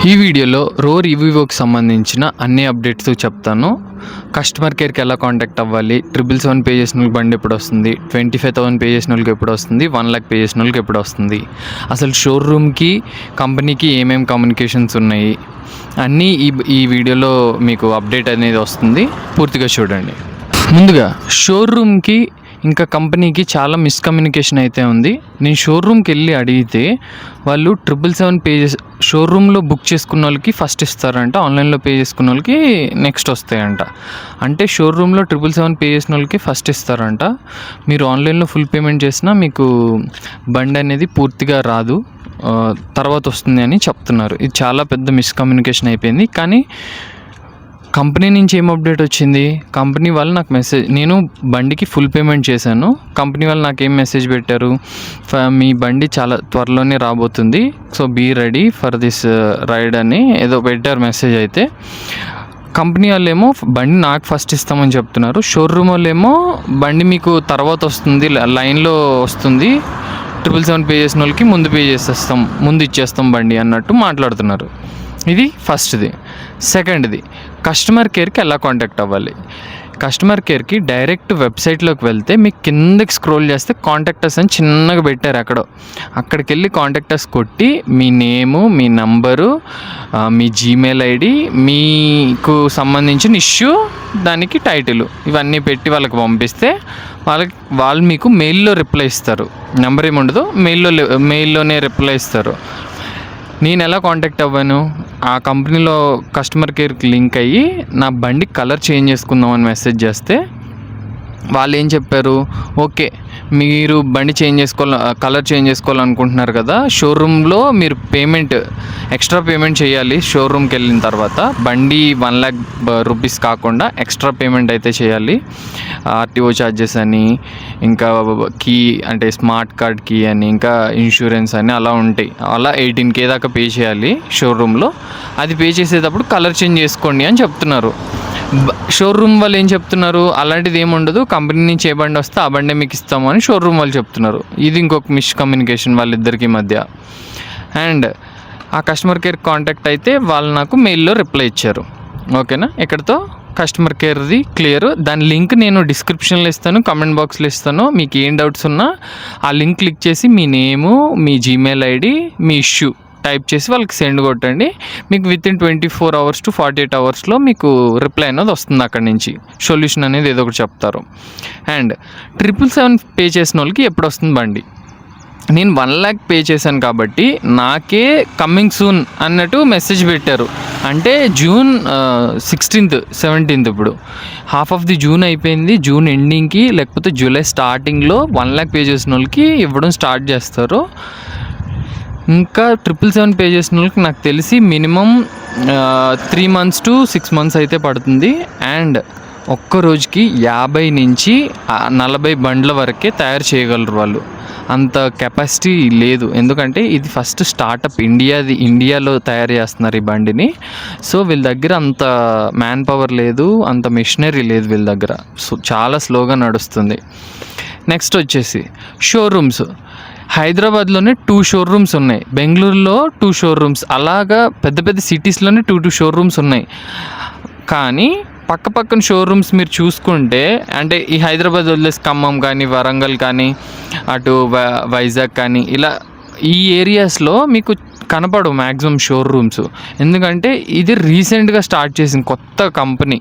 ఈ వీడియోలో రివ్యూకి సంబంధించిన అన్ని అప్డేట్స్ చెప్తాను. కస్టమర్ కేర్కి ఎలా కాంటాక్ట్ అవ్వాలి, 777 పే చేసిన వాళ్ళకి బండి ఎప్పుడు వస్తుంది, 25,000 పే చేసిన వాళ్ళకి ఎప్పుడు వస్తుంది, 1 lakh పే చేసిన వాళ్ళకి ఎప్పుడు వస్తుంది, అసలు షోరూమ్కి కంపెనీకి ఏమేమి కమ్యూనికేషన్స్ ఉన్నాయి అన్నీ ఈ వీడియోలో మీకు అప్డేట్ అనేది వస్తుంది. పూర్తిగా చూడండి. ముందుగా షోరూమ్కి ఇంకా కంపెనీకి చాలా మిస్కమ్యూనికేషన్ అయితే ఉంది. నేను షోరూమ్కి వెళ్ళి అడిగితే వాళ్ళు 777 పే షోరూంలో బుక్ చేసుకున్న వాళ్ళకి ఫస్ట్ ఇస్తారంట, ఆన్లైన్లో పే చేసుకున్న వాళ్ళకి నెక్స్ట్ వస్తాయంట. అంటే షోరూంలో 777 పే చేసిన వాళ్ళకి ఫస్ట్ ఇస్తారంట. మీరు ఆన్లైన్లో ఫుల్ పేమెంట్ చేసినా మీకు బండి అనేది పూర్తిగా రాదు, తర్వాత వస్తుంది అని చెప్తున్నారు. ఇది చాలా పెద్ద మిస్కమ్యూనికేషన్ అయిపోయింది. కానీ కంపెనీ నుంచి ఏం అప్డేట్ వచ్చింది, కంపెనీ వాళ్ళు నాకు మెసేజ్, నేను బండికి ఫుల్ పేమెంట్ చేశాను, కంపెనీ వాళ్ళు నాకు ఏం మెసేజ్ పెట్టారు, మీ బండి చాలా త్వరలోనే రాబోతుంది, so be ready for this ride అని ఏదో పెట్టారు మెసేజ్. అయితే కంపెనీ వాళ్ళు ఏమో బండి నాకు ఫస్ట్ ఇస్తామని చెప్తున్నారు, షోరూమ్ వాళ్ళు ఏమో బండి మీకు తర్వాత వస్తుంది, లైన్లో వస్తుంది, 777 పే చేసిన వాళ్ళకి ముందు ఇచ్చేస్తాం బండి అన్నట్టు మాట్లాడుతున్నారు. ఇది ఫస్ట్ది. సెకండ్ది, కస్టమర్ కేర్కి ఎలా కాంటాక్ట్ అవ్వాలి. కస్టమర్ కేర్కి డైరెక్ట్ వెబ్సైట్లోకి వెళ్తే మీకు కిందకి స్క్రోల్ చేస్తే కాంటాక్టర్స్ అని చిన్నగా పెట్టారు. అక్కడికి వెళ్ళి కాంటాక్టర్స్ కొట్టి మీ నేము, మీ నంబరు, మీ జీమెయిల్ ఐడి, మీకు సంబంధించిన ఇష్యూ, దానికి టైటిల్, ఇవన్నీ పెట్టి వాళ్ళకి పంపిస్తే వాళ్ళు మీకు మెయిల్లో రిప్లై ఇస్తారు. నెంబర్ ఏముండదు, మెయిల్లోనే రిప్లై ఇస్తారు. నేను ఎలా కాంటాక్ట్ అవ్వాను, ఆ కంపెనీలో కస్టమర్ కేర్కి లింక్ అయ్యి నా బండి కలర్ చేంజ్ చేసుకుందామని మెసేజ్ చేస్తే వాళ్ళు ఏం చెప్పారు, ఓకే మీరు బండి కలర్ చేంజ్ చేసుకోవాలనుకుంటున్నారు కదా, షోరూంలో మీరు ఎక్స్ట్రా పేమెంట్ చేయాలి. షోరూమ్కి వెళ్ళిన తర్వాత బండి 1 lakh రూపీస్ కాకుండా ఎక్స్ట్రా పేమెంట్ అయితే చేయాలి. ఆర్టీఓ ఛార్జెస్ అని, ఇంకా కీ అంటే స్మార్ట్ కార్డ్ కీ అని, ఇంకా ఇన్సూరెన్స్ అని అలా ఉంటాయి. అలా 18K దాకా పే చేయాలి షోరూంలో. అది పే చేసేటప్పుడు కలర్ చేంజ్ చేసుకోండి అని చెప్తున్నారు. షోరూమ్ వాళ్ళు ఏం చెప్తున్నారు, అలాంటిది ఏమి ఉండదు, కంపెనీ నుంచి ఏ బండి వస్తే ఆ బండి మీకు ఇస్తాము అని షోరూమ్ వాళ్ళు చెప్తున్నారు. ఇది ఇంకొక మిస్కమ్యూనికేషన్ వాళ్ళిద్దరికి మధ్య. అండ్ ఆ కస్టమర్ కేర్ కాంటాక్ట్ అయితే వాళ్ళు నాకు మెయిల్లో రిప్లై ఇచ్చారు. ఓకేనా, ఇక్కడతో కస్టమర్ కేర్ది క్లియర్. దాని లింక్ నేను డిస్క్రిప్షన్లో ఇస్తాను, కామెంట్ బాక్స్లో ఇస్తాను. మీకు ఏం డౌట్స్ ఉన్నా ఆ లింక్ క్లిక్ చేసి మీ నేము, మీ జీమెయిల్ ఐడి, మీ ఇష్యూ టైప్ చేసి వాళ్ళకి సెండ్ కొట్టండి. మీకు వితిన్ 24 hours to 48 hours మీకు రిప్లై అనేది వస్తుంది. అక్కడి నుంచి సొల్యూషన్ అనేది ఏదో ఒకటి చెప్తారు. అండ్ 777 పే చేసిన వాళ్ళకి ఎప్పుడు వస్తుంది బండి. నేను 1 lakh పే చేశాను కాబట్టి నాకే కమింగ్ సూన్ అన్నట్టు మెసేజ్ పెట్టారు. అంటే జూన్ 16th 17th, ఇప్పుడు హాఫ్ ఆఫ్ ది జూన్ అయిపోయింది. జూన్ ఎండింగ్కి లేకపోతే జూలై స్టార్టింగ్లో 1 lakh పే చేసిన వాళ్ళకి ఇవ్వడం స్టార్ట్ చేస్తారు. ఇంకా 777 పే చేసిన వాళ్ళకి నాకు తెలిసి మినిమం 3 months to 6 months అయితే పడుతుంది. అండ్ ఒక్క రోజుకి 50 నుంచి 40 బండ్ల వరకే తయారు చేయగలరు వాళ్ళు. అంత కెపాసిటీ లేదు, ఎందుకంటే ఇది ఫస్ట్ స్టార్టప్ ఇండియాలో తయారు చేస్తున్నారు ఈ బండిని. సో వీళ్ళ దగ్గర అంత మ్యాన్ పవర్ లేదు, అంత మిషనరీ లేదు వీళ్ళ దగ్గర. సో చాలా స్లోగా నడుస్తుంది. నెక్స్ట్ వచ్చేసి షోరూమ్స్. హైదరాబాద్లోనే 2 showrooms ఉన్నాయి, బెంగళూరులో 2 showrooms, అలాగా పెద్ద పెద్ద సిటీస్లోనే 2 showrooms ఉన్నాయి. కానీ పక్కపక్కన షోరూమ్స్ మీరు చూసుకుంటే, అంటే ఈ హైదరాబాద్ వదిలేసి ఖమ్మం కానీ, వరంగల్ కానీ, అటు వైజాగ్ కానీ, ఇలా ఈ ఏరియాస్లో మీకు కనపడవు మ్యాక్సిమం షోరూమ్స్. ఎందుకంటే ఇది రీసెంట్గా స్టార్ట్ చేసింది కొత్త కంపెనీ,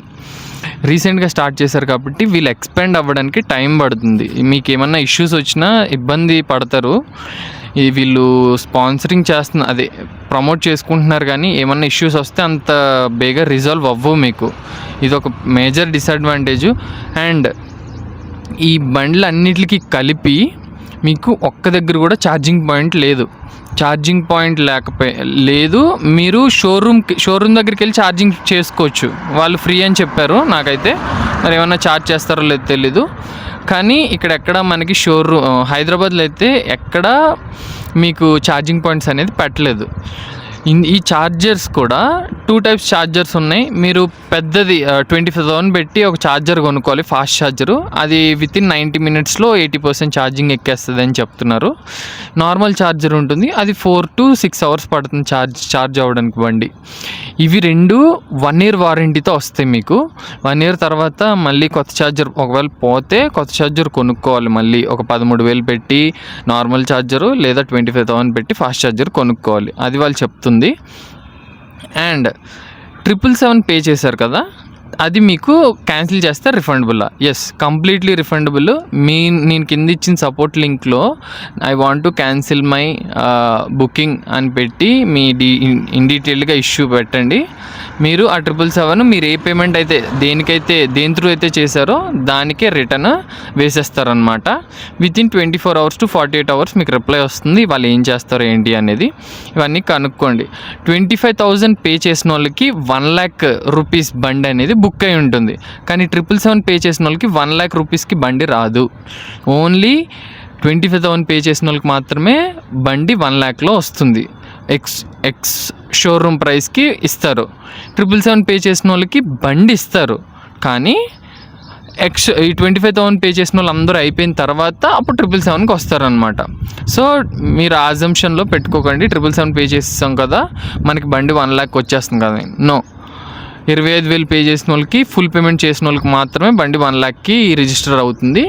రీసెంట్గా స్టార్ట్ చేశారు కాబట్టి వీళ్ళు ఎక్స్పాండ్ అవ్వడానికి టైం పడుతుంది. మీకు ఏమన్నా ఇష్యూస్ వచ్చినా ఇబ్బంది పడతారు. వీళ్ళు స్పాన్సరింగ్ అదే ప్రమోట్ చేసుకుంటున్నారు, కానీ ఏమన్నా ఇష్యూస్ వస్తే అంత బేగా రిజాల్వ్ అవ్వవు మీకు. ఇది ఒక మేజర్ డిసడ్వాంటేజ్. అండ్ ఈ బండ్లు అన్నిటికీ కలిపి మీకు ఒక్క దగ్గర కూడా ఛార్జింగ్ పాయింట్ లేదు. మీరు షోరూమ్ దగ్గరికి వెళ్ళి ఛార్జింగ్ చేసుకోవచ్చు, వాళ్ళు ఫ్రీ అని చెప్పారు నాకైతే. మరి ఏమన్నా ఛార్జ్ చేస్తారో లేదో తెలీదు. కానీ ఇక్కడెక్కడ మనకి హైదరాబాద్లో అయితే ఎక్కడ మీకు ఛార్జింగ్ పాయింట్స్ అనేది పెట్టలేదు. ఈ ఛార్జర్స్ కూడా 2 టైప్స్ ఛార్జర్స్ ఉన్నాయి. మీరు పెద్దది 25,000 పెట్టి ఒక ఛార్జర్ కొనుక్కోవాలి, ఫాస్ట్ ఛార్జరు. అది వితిన్ 90 మినిట్స్లో 80% ఛార్జింగ్ ఎక్కేస్తుంది అని చెప్తున్నారు. నార్మల్ ఛార్జర్ ఉంటుంది, అది 4 to 6 అవర్స్ పడుతుంది ఛార్జ్ అవ్వడానికి బండి. ఇవి రెండు 1 year వారంటీతో వస్తాయి మీకు. 1 year తర్వాత మళ్ళీ కొత్త ఛార్జర్ ఒకవేళ పోతే కొత్త ఛార్జర్ కొనుక్కోవాలి. మళ్ళీ ఒక 13,000 పెట్టి నార్మల్ ఛార్జరు లేదా 25,000 పెట్టి ఫాస్ట్ ఛార్జర్ కొనుక్కోవాలి. అది వాళ్ళు చెప్తుంది. అండ్ 777 పే చేశారు కదా, అది మీకు క్యాన్సిల్ చేస్తే రిఫండబుల్. Yes, completely refundable. నేను కింద ఇచ్చిన సపోర్ట్ లింక్లో I want to cancel my booking అని పెట్టి మీ ఇన్ డీటెయిల్గా ఇష్యూ పెట్టండి. మీరు ఆ 777 మీరు ఏ పేమెంట్ అయితే దేని త్రూ అయితే చేశారో దానికే రిటర్న్ వేసేస్తారనమాట. వితిన్ 24 hours to 48 hours మీకు రిప్లై వస్తుంది. వాళ్ళు ఏం చేస్తారో ఏంటి అనేది ఇవన్నీ కనుక్కోండి. 25,000 పే చేసిన వాళ్ళకి 1 lakh రూపీస్ బండి అనేది బుక్ అయి ఉంటుంది. కానీ 777 పే చేసిన వాళ్ళకి 1 lakh రూపీస్కి బండి రాదు. ఓన్లీ 25,000 పే చేసిన వాళ్ళకి మాత్రమే బండి 1 lakhలో వస్తుంది. ఎక్స్ షోరూమ్ ప్రైస్కి ఇస్తారు. 777 పే చేసిన వాళ్ళకి బండి ఇస్తారు, కానీ ఈ 25,000 పే చేసిన వాళ్ళు అందరూ అయిపోయిన తర్వాత అప్పుడు 777కి వస్తారనమాట. సో మీరు ఆ అజంప్షన్లో పెట్టుకోకండి, 777 పే చేస్తాం కదా మనకి బండి 1 lakh వచ్చేస్తుంది కదా. నో, 25,000 పే చేసిన వాళ్ళకి, ఫుల్ పేమెంట్ చేసిన వాళ్ళకి మాత్రమే బండి 1 lakh రిజిస్టర్ అవుతుంది.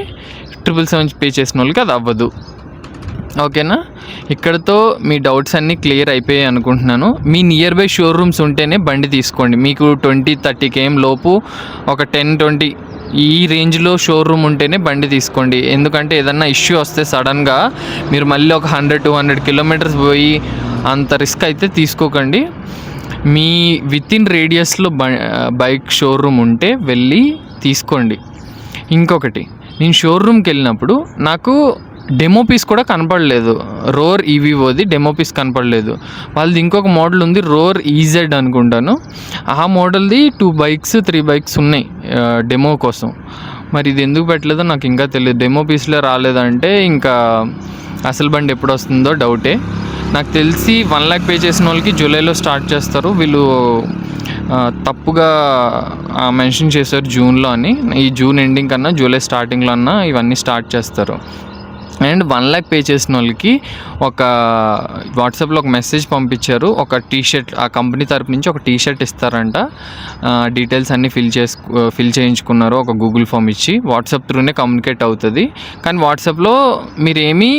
777 పే చేసిన వాళ్ళకి అది అవ్వదు. ఓకేనా? ఇక్కడతో మీ డౌట్స్ అన్నీ క్లియర్ అయిపోయాయి అనుకుంటున్నాను. మీ నియర్ బై షోరూమ్స్ ఉంటేనే బండి తీసుకోండి. మీకు 20-30 km లోపు ఒక 10-20 ఈ రేంజ్లో షోరూమ్ ఉంటేనే బండి తీసుకోండి. ఎందుకంటే ఏదన్నా ఇష్యూ వస్తే సడన్గా మీరు మళ్ళీ ఒక 100-200 kilometers పోయి అంత రిస్క్ అయితే తీసుకోకండి. మీ వితిన్ రేడియస్లో బైక్ షోరూమ్ ఉంటే వెళ్ళి తీసుకోండి. ఇంకొకటి, నేను షోరూమ్కి వెళ్ళినప్పుడు నాకు డెమో పీస్ కూడా కనపడలేదు. రోర్ ఈవీఓది డెమో పీస్ కనపడలేదు. వాళ్ళది ఇంకొక మోడల్ ఉంది, రోర్ ఈజెడ్ అనుకుంటాను. ఆ మోడల్ది 2 bikes 3 bikes ఉన్నాయి డెమో కోసం. మరి ఇది ఎందుకు పెట్టలేదో నాకు ఇంకా తెలియదు. డెమో పీస్లో రాలేదంటే ఇంకా అసలు బండి ఎప్పుడు వస్తుందో డౌటే. నాకు తెలిసి 1 lakh పే చేసిన వాళ్ళకి జూలైలో స్టార్ట్ చేస్తారు. వీళ్ళు తప్పుగా మెన్షన్ చేశారు జూన్లో అని. ఈ జూన్ ఎండింగ్ కన్నా జూలై స్టార్టింగ్లో అన్నా ఇవన్నీ స్టార్ట్ చేస్తారు. అండ్ 1 lakh పే చేసిన వాళ్ళకి ఒక వాట్సాప్లో ఒక మెసేజ్ పంపించారు. ఒక టీషర్ట్ ఆ కంపెనీ తరపు నుంచి ఒక టీషర్ట్ ఇస్తారంట. డీటెయిల్స్ అన్నీ ఫిల్ చేయించుకున్నారు ఒక గూగుల్ ఫామ్ ఇచ్చి. వాట్సాప్ త్రూనే కమ్యూనికేట్ అవుతుంది. కానీ వాట్సాప్లో మీరేమీ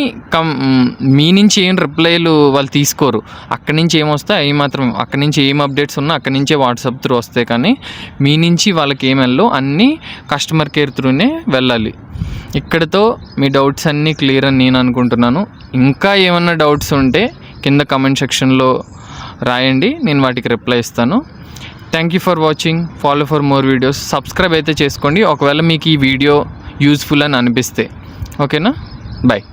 మీ నుంచి ఏం రిప్లైలు వాళ్ళు తీసుకోరు. అక్కడి నుంచి ఏమొస్తాయి అవి మాత్రం, అక్కడి నుంచి ఏం అప్డేట్స్ ఉన్నా అక్కడి నుంచే వాట్సాప్ త్రూ వస్తాయి. కానీ మీ నుంచి వాళ్ళకి ఏం వెళ్ళో అన్నీ కస్టమర్ కేర్ త్రూనే వెళ్ళాలి. ఇక్కడతో మీ డౌట్స్ అన్నీ క్లియర్ అని నేను అనుకుంటున్నాను. ఇంకా ఏమన్నా డౌట్స్ ఉంటే కింద కమెంట్ సెక్షన్లో రాయండి, నేను వాటికి రిప్లై ఇస్తాను. Thank you for watching. Follow for more videos. Subscribe అయితే చేసుకోండి ఒకవేళ మీకు ఈ వీడియో యూజ్ఫుల్ అని అనిపిస్తే. ఓకేనా? బాయ్.